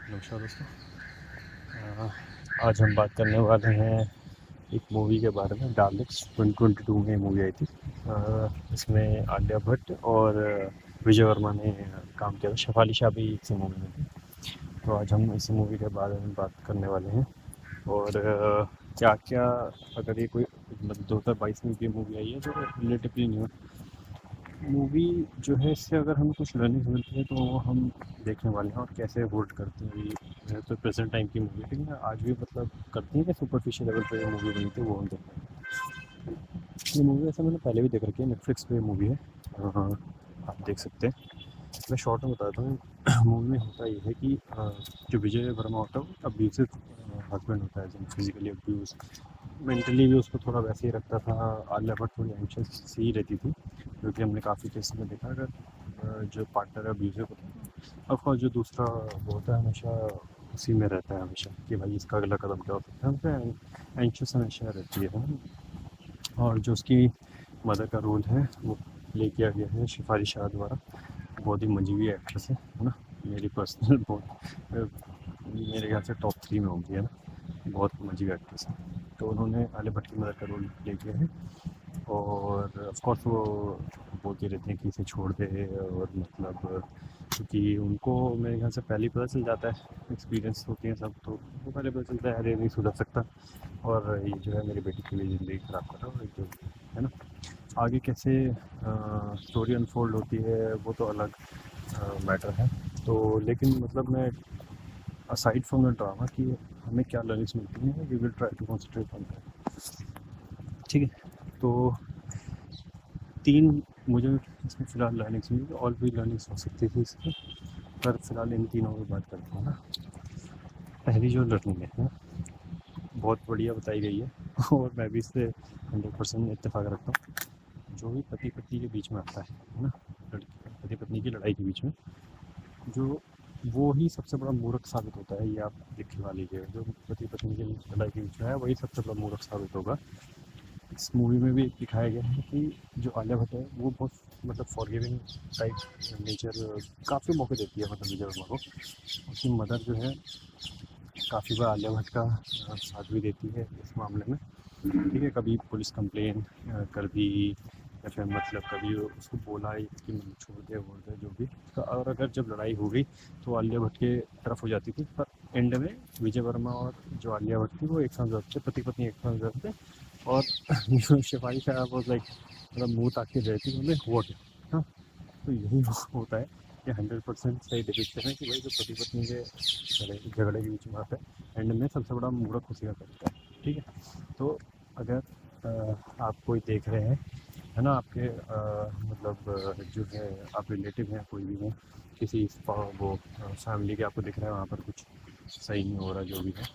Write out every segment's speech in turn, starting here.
नमस्कार दोस्तों। आज हम बात करने वाले हैं एक मूवी के बारे में। डार्लिंग्स 2022 में मूवी आई थी। इसमें आलिया भट्ट और विजय वर्मा ने काम किया था। शेफाली शाह भी इसी मूवी में थी। तो आज हम इसी मूवी के बारे में बात करने वाले हैं। और क्या क्या, अगर ये कोई मतलब 2022 में भी मूवी आई है जो रिलेटिवली न्यू मूवी जो है, इससे अगर हमें कुछ लर्निंग मिलती है तो वो हम देखने वाले हैं। और कैसे होल्ड करती है ये तो प्रेजेंट टाइम की मूवी, लेकिन आज भी मतलब करती है कि सुपरफिशियल लेवल पे ये मूवी बनी थी वो हम देखते हैं। ये मूवी ऐसा मैंने पहले भी देख रखी है, नेटफ्लिक्स पे मूवी है। आप देख सकते हैं। मैं शॉर्ट में बताता हूँ। मूवी में होता ये है कि जो विजय वर्मा होता है वो अब्यूसिव हस्बैंड होता है, जो फिजिकली अब्यूज, मेंटली भी उसको थोड़ा वैसे ही रखता था। आलिया भट्ट थोड़ी एंशियस सी ही रहती थी, क्योंकि हमने काफ़ी केस में देखा। अगर जो पार्टनर अब्यूसिव होता है, ऑफकोर्स जो दूसरा वो होता है हमेशा उसी में रहता है हमेशा कि भाई इसका अगला कदम क्या हो सकता है, उनसे एंशियस हमेशा रहती है ना। और जो उसकी मदर का रोल है वो प्ले किया गया है शेफाली शाह द्वारा। बहुत ही मंझी एक्ट्रेस है ना। मेरी पर्सनल बहुत मेरे ख्याल से टॉप 3 में होगी, है ना। बहुत मज़े का एक्ट्रेस है। तो उन्होंने आलिया भट्ट की मदर का रोल प्ले किया है। और ऑफ कोर्स वो बोलती रहती हैं कि इसे छोड़ दे, और मतलब क्योंकि उनको मेरे ख्याल से पहले ही पता चल जाता है, एक्सपीरियंस होती है सब, तो उनको पहले पता चलता है अरे नहीं सुधर सकता, और ये जो है मेरी बेटी के लिए ज़िंदगी ख़राब कर रहा है, और जो है ना। आगे कैसे स्टोरी अनफोल्ड होती है वो तो अलग मैटर है। तो लेकिन मतलब मैं असाइड फ्रॉम द ड्रामा कि हमें क्या लर्निंग्स मिलती हैं, we will try to concentrate on that. ठीक है। तो 3 मुझे इसमें फ़िलहाल लर्निंग्स मिली, और भी लर्निंग्स हो सकती थी इसमें, पर फ़िलहाल इन तीनों की बात करते हैं ना। पहली जो लर्निंग है ना, बहुत बढ़िया बताई गई है। और मैं भी इससे 100% इत्तेफाक रखता हूँ। जो भी पति पत्नी के बीच में आता है ना, पति पत्नी की लड़ाई के बीच में, जो वो ही सबसे बड़ा मूर्ख साबित होता है। ये आप देख लगा लीजिए, जो पति पत्नी की लड़ाई के बीच में है वही सबसे बड़ा मूर्ख साबित होगा। इस मूवी में भी दिखाया गया है कि जो आलिया भट्ट है वो बहुत मतलब फॉरगिविंग टाइप नेचर काफ़ी मौके देती है, मतलब विजय वर्मा को। उसकी मदर जो है काफ़ी बार आलिया भट्ट का साथ भी देती है इस मामले में। ठीक है, कभी पुलिस कंप्लेन कर दी, या फिर मतलब कभी उसको बोला कि मतलब छोड़ दे बोल दे जो भी। तो और अगर जब लड़ाई हो गई तो आलिया भट्ट के तरफ हो जाती थी, पर एंड में विजय वर्मा और जो आलिया भट्ट थी वो एक साथ जाते थे, पति पत्नी एक साथ जाते थे। और जो शिफाई शाह वो लाइक मतलब मुँह ताक के रहती है, उन्हें हुआ क्या। हाँ, तो यही होता है कि 100% सही डिपिक्शन है कि भाई जो पति पत्नी के झगड़े के बीच में आता है, एंड में सबसे बड़ा मूर्ख उसी का करता है। ठीक है। तो अगर आप कोई देख रहे हैं, है ना, आपके मतलब जो है आप रिलेटिव हैं कोई भी हैं, किसी वो फैमिली के आपको दिख रहा है वहाँ पर कुछ सही नहीं हो रहा जो भी है,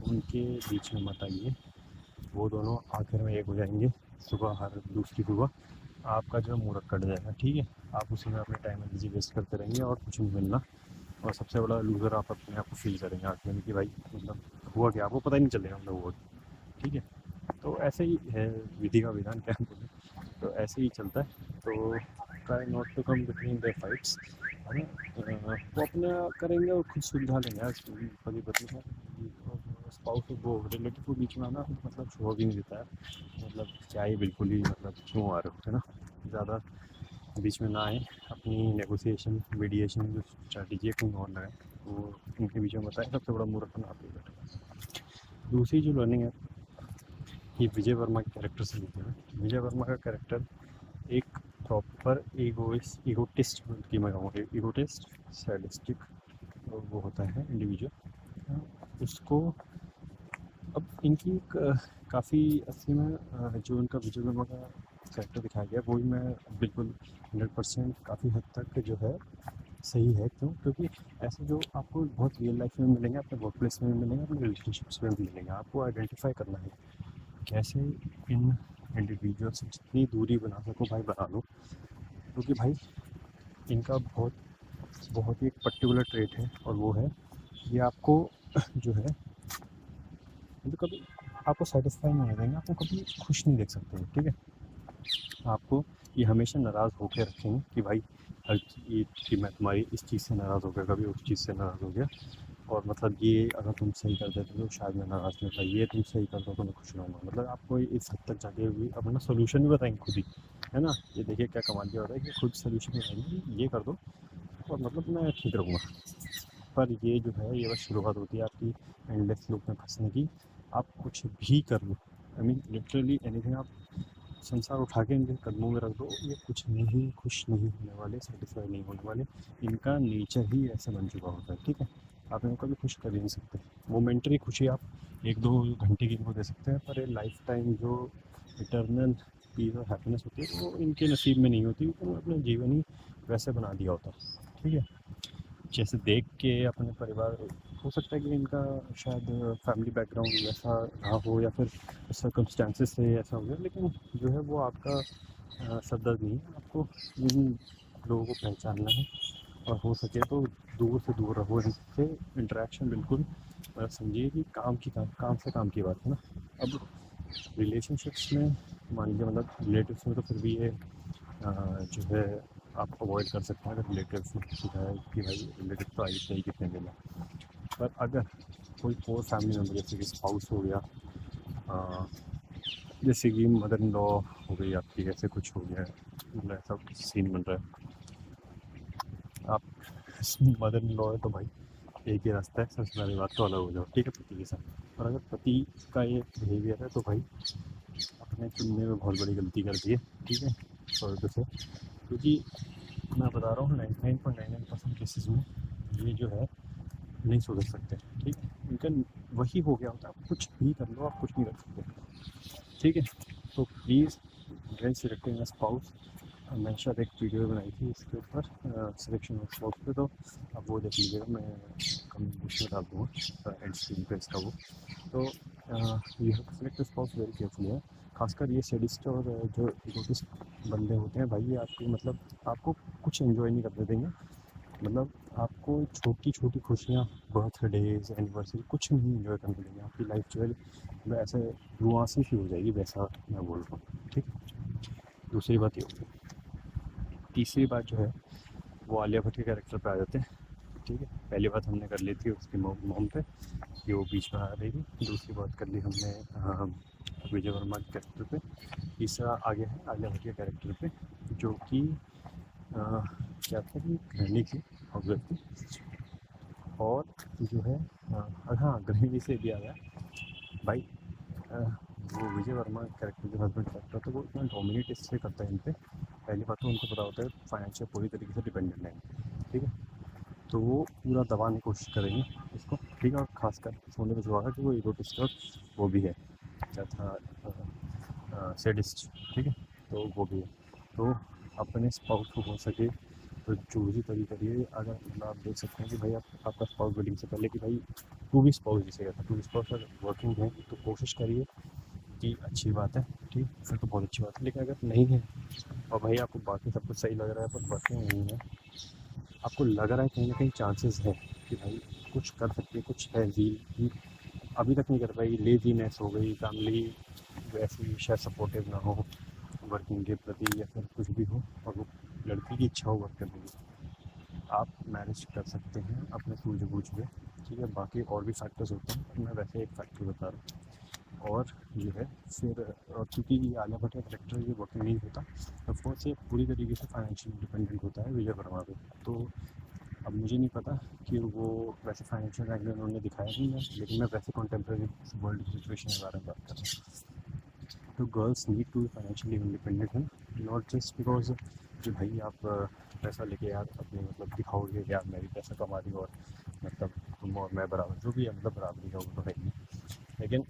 उनके बीच में मत आइए। वो दोनों आखिर में एक हो जाएंगे। सुबह हर दूसरी सुबह आपका जो है मूड कट जाएगा। ठीक है। आप उसी में अपने टाइम एनर्जी वेस्ट करते रहेंगे और कुछ नहीं मिलना। और सबसे बड़ा लूज़र आप अपने आप को फील करेंगे आखिर में कि भाई मतलब हुआ क्या, आपको पता ही नहीं चलेगा मतलब हुआ क्या। ठीक है। तो ऐसे ही है विधि का विधान, क्या बोले। तो ऐसे ही चलता है। तो try not to come between the fights, है ना। वो अपना करेंगे और खुद सुलझा लेंगे यार, पति पत्नी का स्पाउस वो रिलेटिव को बीच में आना मतलब शो भी नहीं देता है। मतलब क्या ही बिल्कुल ही मतलब क्यों आ रहे हो, है ना। ज़्यादा बीच में ना आए। अपनी नेगोशिएशन मीडिएशन जो स्ट्रैटेजी है कहीं और लगाए, वो उनके बीच में बताए। सबसे बड़ा मूर्ख आप ही बैठे। दूसरी जो लर्निंग है ये विजय वर्मा के कैरेक्टर से लेते हैं। विजय वर्मा का कैरेक्टर एक प्रॉपर ईगोटिस्ट की मैं कहूँगा, ईगोटिस्ट सैडिस्टिक वो होता है इंडिविजुअल। उसको अब इनकी काफ़ी असली में जो इनका विजय वर्मा का कैरेक्टर दिखाया गया वही मैं बिल्कुल 100% काफ़ी हद तक जो है सही है। क्यों? क्योंकि ऐसे जो आपको बहुत रियल लाइफ में मिलेंगे, अपने वर्क प्लेस में मिलेंगे, अपने रिलेशनशिप्स में भी मिलेंगे। आपको आइडेंटिफाई करना है कैसे इन इंडिविजुअल से जितनी दूरी बना सको भाई बना लो। क्योंकि भाई इनका बहुत ही एक पर्टिकुलर ट्रेट है, और वो है ये आपको जो है मतलब कभी आपको सेटिस्फाई नहीं होने देंगे, आपको कभी खुश नहीं देख सकते हैं। ठीक है। आपको ये हमेशा नाराज़ होकर रखेंगे कि भाई हर चीज़ कि मैं तुम्हारी इस चीज़ से नाराज़ हो गया, कभी उस चीज़ से नाराज़ हो गया। और मतलब ये अगर तुम सही कर देते तो शायद मैं नाराज़ नहीं होता, ये तुम सही कर दो तो मैं खुश रहूँगा। मतलब आपको इस हद तक जाके भी अपना सोल्यूशन भी बताएंगे खुद ही, है ना। ये देखिए क्या कमाल की होता है कि खुद सोल्यूशन बताएंगे, ये कर दो और मतलब मैं ठीक रहूँगा। पर ये जो है ये बस शुरुआत होती है आपकी एंडलेस लूप में फंसने की। आप कुछ भी कर लो, आई मीन लिटरली एनीथिंग, आप संसार उठा के इनके कदमों में रख दो, ये कुछ नहीं खुश नहीं होने वाले, सेटिस्फाई नहीं होने वाले। इनका नेचर ही ऐसा बन चुका होता है, ठीक है। आप इनको कभी खुश कर ही नहीं सकते। मोमेंटरी खुशी आप एक दो घंटे की इनको दे सकते हैं, पर ये लाइफ टाइम जो इटर्नल पीस और हैप्पीनेस होती है वो इनके नसीब में नहीं होती, क्योंकि अपना जीवन ही वैसे बना दिया होता है, ठीक है। जैसे देख के अपने परिवार, हो सकता है कि इनका शायद फैमिली बैकग्राउंड वैसा रहा हो या फिर सर्कमस्टेंसेस से ऐसा हो गया, लेकिन जो है वो आपका सरदर्द नहीं है। आपको इन लोगों को पहचानना है और हो सके तो दूर से दूर रहो इनसे। इंटरेक्शन बिल्कुल समझिए कि काम से काम की बात है ना। अब रिलेशनशिप्स में मान लीजिए, मतलब रिलेटिव्स में तो फिर भी ये जो है आप अवॉइड कर सकते हैं, अगर रिलेटिव्स ने पूछा है कि भाई रिलेटिव तो आई चाहिए कितने दिन में। पर अगर कोई और फैमिली मेम्बर जैसे कि स्पाउस हो गया, अ, जैसे कि मदर इन लॉ हो गई आपकी, ऐसे कुछ हो गया है, मतलब ऐसा सीन बन रहा है। आप मदर इन लॉ है तो भाई एक ही रास्ता है, सबसे पहली बात तो अलग हो जाओ, ठीक है, पति के साथ। और अगर पति का ये बिहेवियर है तो भाई अपने चुनने में बहुत बड़ी गलती कर दी है, ठीक है, सॉरी से। क्योंकि मैं बता रहा हूँ 99.99% केसेस में ये जो है नहीं सुधर सकते, ठीक है। इनका वही हो गया होता है, आप कुछ भी कर लो, आप कुछ नहीं कर सकते, ठीक है। तो please when selecting a spouse, मैंने शायद एक वीडियो बनाई थी इसके ऊपर सिलेक्शन ऑफ स्पाउस पे, तो आप वो देख लीजिएगा, मैं कमेंट में डाल दूँगा एंड स्क्रीन पे इसका वो। तो you have to select spouse very carefully है। खासकर ये सैडिस्ट और जो इगोटिस्ट बंदे होते हैं भाई, ये आपकी मतलब आपको कुछ एंजॉय नहीं करने देंगे। मतलब आपको छोटी छोटी खुशियाँ, बर्थडेज, एनिवर्सरी, कुछ नहीं एंजॉय करने देंगे। आपकी लाइफ जो है मतलब ऐसे रुआसी सी हो जाएगी, वैसा मैं बोल रहा हूँ, ठीक। दूसरी बात ये होगी। तीसरी बात जो है वो आलिया भट्ट के कैरेक्टर पे आ जाते हैं, ठीक है। पहली बात हमने कर ली थी उसकी मॉम पे कि वो बीच में आ रही थी। दूसरी बात कर ली हमने विजय वर्मा के कैरेक्टर पे। तीसरा आगे है आलिया भट्ट के कैरेक्टर पे, जो कि क्या था कि गृहिणी थी, ऑब्वियसली। और जो है हाँ, गृहिणी से भी आ गया भाई। अ, वो विजय वर्मा कैरेक्टर जो हस्बैंड कैरेक्टर था वो इतना डोमिनेट इससे करता है इन पे। पहली बात तो उनको पता होता है फाइनेंशियल पूरी तरीके से डिपेंडेंट है, ठीक है। तो वो पूरा दबाने की कोशिश करेंगे इसको, ठीक है। और खासकर सोने पे सुहागा कि वो इगोटिस्ट और वो भी है, क्या था, सैडिस्ट, ठीक है। तो वो भी है। तो अपने स्पाउस को हो सके तो चूज़ ही तभी करिए। अगर मतलब आप देख सकते हैं कि भाई आप आपका स्पाउस वेडिंग से पहले कि भाई टू बी स्पाउस जिसे कहता है, टू बी स्पाउस अगर वर्किंग है तो कोशिश करिए कि अच्छी बात है, ठीक, फिर तो बहुत अच्छी बात है। लेकिन अगर नहीं है और भाई आपको बाकी सब कुछ सही लग रहा है पर वर्किंग नहीं है, आपको लग रहा है कहीं ना कहीं चांसेस है कि भाई कुछ कर सकते हैं, कुछ है जी, अभी तक नहीं कर पाएगी, लेजीनेस हो गई, फैमिली वैसे ही शायद सपोर्टिव ना हो वर्किंग के प्रति या फिर कुछ भी हो, और वो लड़की की इच्छा हो वर्क करने की, आप मैनेज कर सकते हैं अपने सूझबूझ में, ठीक है। बाकी और भी फैक्टर्स होते हैं पर मैं वैसे एक फैक्टर बता रहा हूँ। और जो है फिर क्योंकि ये आलिया भट्ट का करेक्टर ये वर्किंग नहीं होता, ऑफकोर्स ये पूरी तरीके से फाइनेंशियल डिपेंडेंट होता है विजय वर्मा पे। तो अब मुझे नहीं पता कि वो वैसे फाइनेंशियल एंगल उन्होंने दिखाया नहीं है, लेकिन मैं वैसे कॉन्टेम्प्रेरी वर्ल्ड की सिचुएशन के बारे में बात कर रहा हूँ। तो girls need to be financially independent है, नॉट जस्ट बिकॉज कि भाई आप पैसा लेके यार अपने मतलब दिखाओगे यार मैं भी पैसा कमा रही हूँ और मतलब तुम और मैं बराबर, जो भी है मतलब बराबरी का वो तो है ही नहीं। लेकिन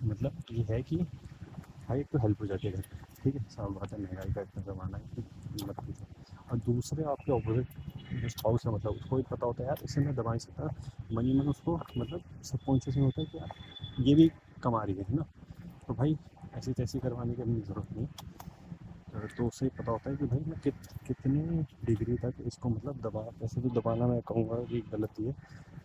मतलब ये है कि भाई एक तो हेल्प हो जाती है घर पे, ठीक है। साफ बात है, महंगाई का इतना ज़माना है कि मत पूछो। और दूसरे आपके ऑपोजिट जो स्पाउस है, मतलब उसको भी पता होता है यार इसे मैं दबा नहीं सकता, मनी मन उसको मतलब सबकॉन्शियस में होता है कि यार ये भी कमा रही है ना, तो भाई ऐसी तैसी करवाने की अपनी ज़रूरत नहीं। तो उसे पता होता है कि भाई मैं कितनी डिग्री तक इसको मतलब दबा, वैसे तो दबाना मैं कहूँगा कि गलत ही है,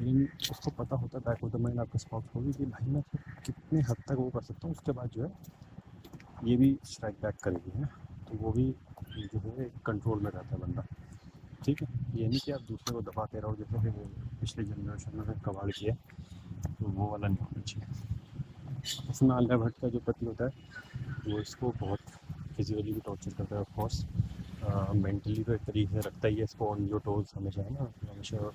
लेकिन उसको पता होता है बैक ऑफ द माइंड आपके स्पाउस को भी कि भाई मैं कितने हद तक वो कर सकता हूँ, उसके बाद जो है ये भी स्ट्राइक बैक करेगी, है ना। तो वो भी जो है कंट्रोल में रहता है बंदा। ठीक है, ये नहीं कि आप दूसरे को दबाते रहो जैसे कि पिछले जनरेशन में कबाड़ किया, तो वो वाला नहीं होना चाहिए। इसमें आलिया भट्ट का जो पति होता है वो इसको बहुत फिजिकली भी टॉर्चर करता है, ऑफकोर्स मेंटली तो एक तरीके से रखता ही है इसको ऑन जो टोज, हमेशा है ना, हमेशा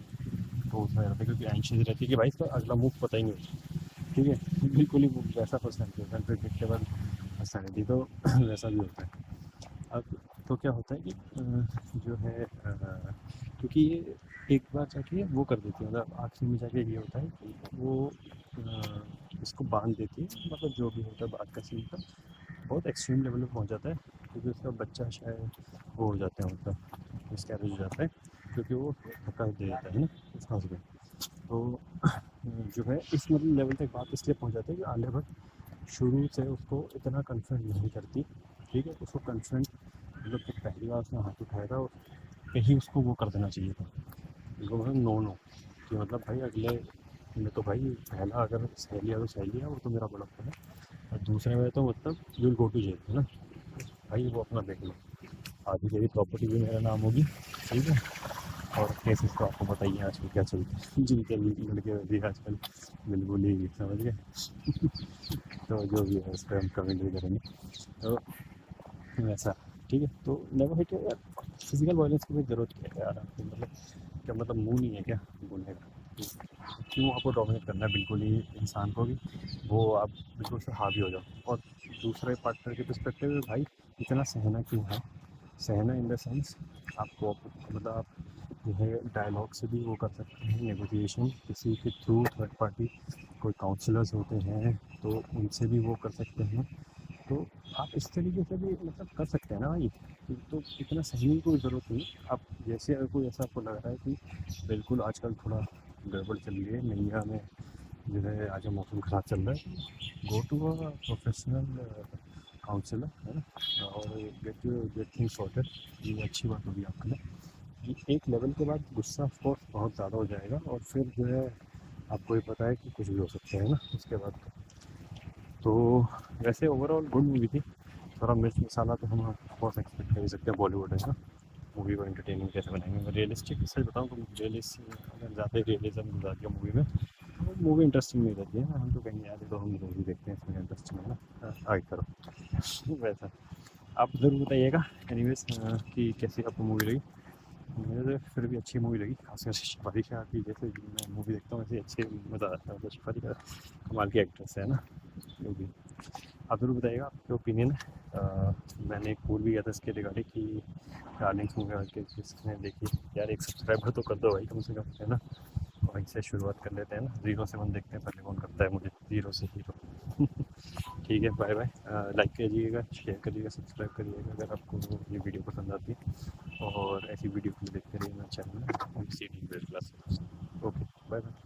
टोज में रहता है क्योंकि एंशियस रहती है कि भाई इसका अगला मूव पता ही नहीं होता। ठीक है, बिल्कुल ही वो वैसा पर्सनैलिटी होता है, प्रिडिक्टेबल पर्सनैलिटी, तो वैसा भी होता है। अब तो क्या होता है कि जो है क्योंकि ये एक बार जाके वो कर देती है, मतलब आखिरी में जाके ये होता है कि वो इसको बांध देती है, मतलब जो भी होता है बाद का सीन का बहुत एक्सट्रीम लेवल पे पहुंच जाता है, क्योंकि उसका बच्चा शायद वो हो जाता है, मतलब मिसकैरेज हो जाता है, क्योंकि वो धक्का दे देता है ना उसका हस्बैंड। तो जो है इस मतलब लेवल तक बात इसलिए पहुंच जाती है कि आलिया भट्ट शुरू से उसको इतना कन्फ्रंट नहीं करती। ठीक है, उसको कन्फ्रंट मतलब जब पहली बार उसने हाथ उठाया था कहीं उसको वो कर देना चाहिए था, वो मतलब नो नो, कि मतलब भाई अगले में तो भाई पहला अगर सह लिया तो सह लिया, वो तो मेरा बड़ा है, और दूसरे में तो मतलब you will go to jail, है ना भाई, वो अपना देख लो, आधी तेरी प्रॉपर्टी भी मेरा नाम होगी। ठीक है, और केसेस तो आपको बताइए आजकल क्या चलते हैं, जिनके लड़के भी आजकल बिल्कुल ही समझ गए। तो जो भी है उस पर हम कमेंट भी करेंगे, तो वैसा। ठीक है, तो नेवर हिट यार, फिजिकल वायलेंस की कोई ज़रूरत क्या है यार आपको, मतलब क्या मतलब मुंह नहीं है क्या बोलने का, क्यों आपको डोमिनेट करना है बिल्कुल ही इंसान को भी, वो आप बिल्कुल उससे हावी हो जाओ। और दूसरे पार्टनर के पर्सपेक्टिव में भाई इतना सहना क्यों है, सहना इन द सेंस आपको मतलब आप जो है डायलॉग से भी वो कर सकते हैं, नेगोशिएशन किसी के थ्रू, थर्ड पार्टी कोई काउंसलर्स होते हैं तो उनसे भी वो कर सकते हैं। तो आप इस तरीके से भी मतलब कर सकते हैं ना भाई, तो इतना सहने की कोई ज़रूरत नहीं। आप जैसे अगर कोई ऐसा आपको लग रहा है कि बिल्कुल आजकल थोड़ा गड़बड़ चल रही है नैया में, जो है आज मौसम ख़राब चल रहा है, go to a professional counsellor, है ना, और गेट थिंग्स सॉर्टेड। ये अच्छी बात होगी आपके लिए। ये एक लेवल के बाद गुस्सा ऑफकोर्स बहुत ज़्यादा हो जाएगा, और फिर जो है आपको ये पता है कि कुछ भी हो सकता है ना उसके बाद। तो वैसे ओवरऑल गुड मूवी थी, थोड़ा मिर्च मसाला तो हम बहुत एक्सपेक्ट कर ही सकते हैं, बॉलीवुड है ना, मूवी को एंटरटेनिंग कैसे बनाएंगे। रियलिस्टिक सच बताऊँ तो रियलिस्टिक अगर ज़्यादा रियलिज्म गुजार दिया मूवी में तो मूवी इंटरेस्टिंग नहीं रहती है ना, हम तो कहेंगे यार ये तो हम मूवी देखते हैं इसमें इंटरेस्टिंग है ना, आगे करो। वैसा आप ज़रूर बताइएगा एनीवेज कि कैसी आपको मूवी लगी। मुझे तो फिर भी अच्छी मूवी लगी, खासकर से शिफाली शाह की, जैसे मैं मूवी देखता हूँ ऐसे अच्छे मज़ा आता है, मतलब शिफाली का कमाल की एक्ट्रेस है ना, जो भी। आप ज़रूर बताइएगा आपके ओपिनियन है। मैंने एक पोल भी किया था इसके रिगार्डिंग कि डार्लिंग्स मूवी के जिसने देखी यार, एक सब्सक्राइबर तो कर दो भाई कम से कम, है ना, वहीं से शुरुआत कर लेते हैं ना, ज़ीरो से वन देखते हैं पहले कौन करता है, मुझे ज़ीरो से हीरो। ठीक है, बाय बाय। लाइक करिएगा, शेयर करिएगा, सब्सक्राइब करिएगा अगर आपको ये वीडियो पसंद आती है, और ऐसी वीडियो के लिए देखते रहिए मेरा channel, see the middle class. Okay, bye bye.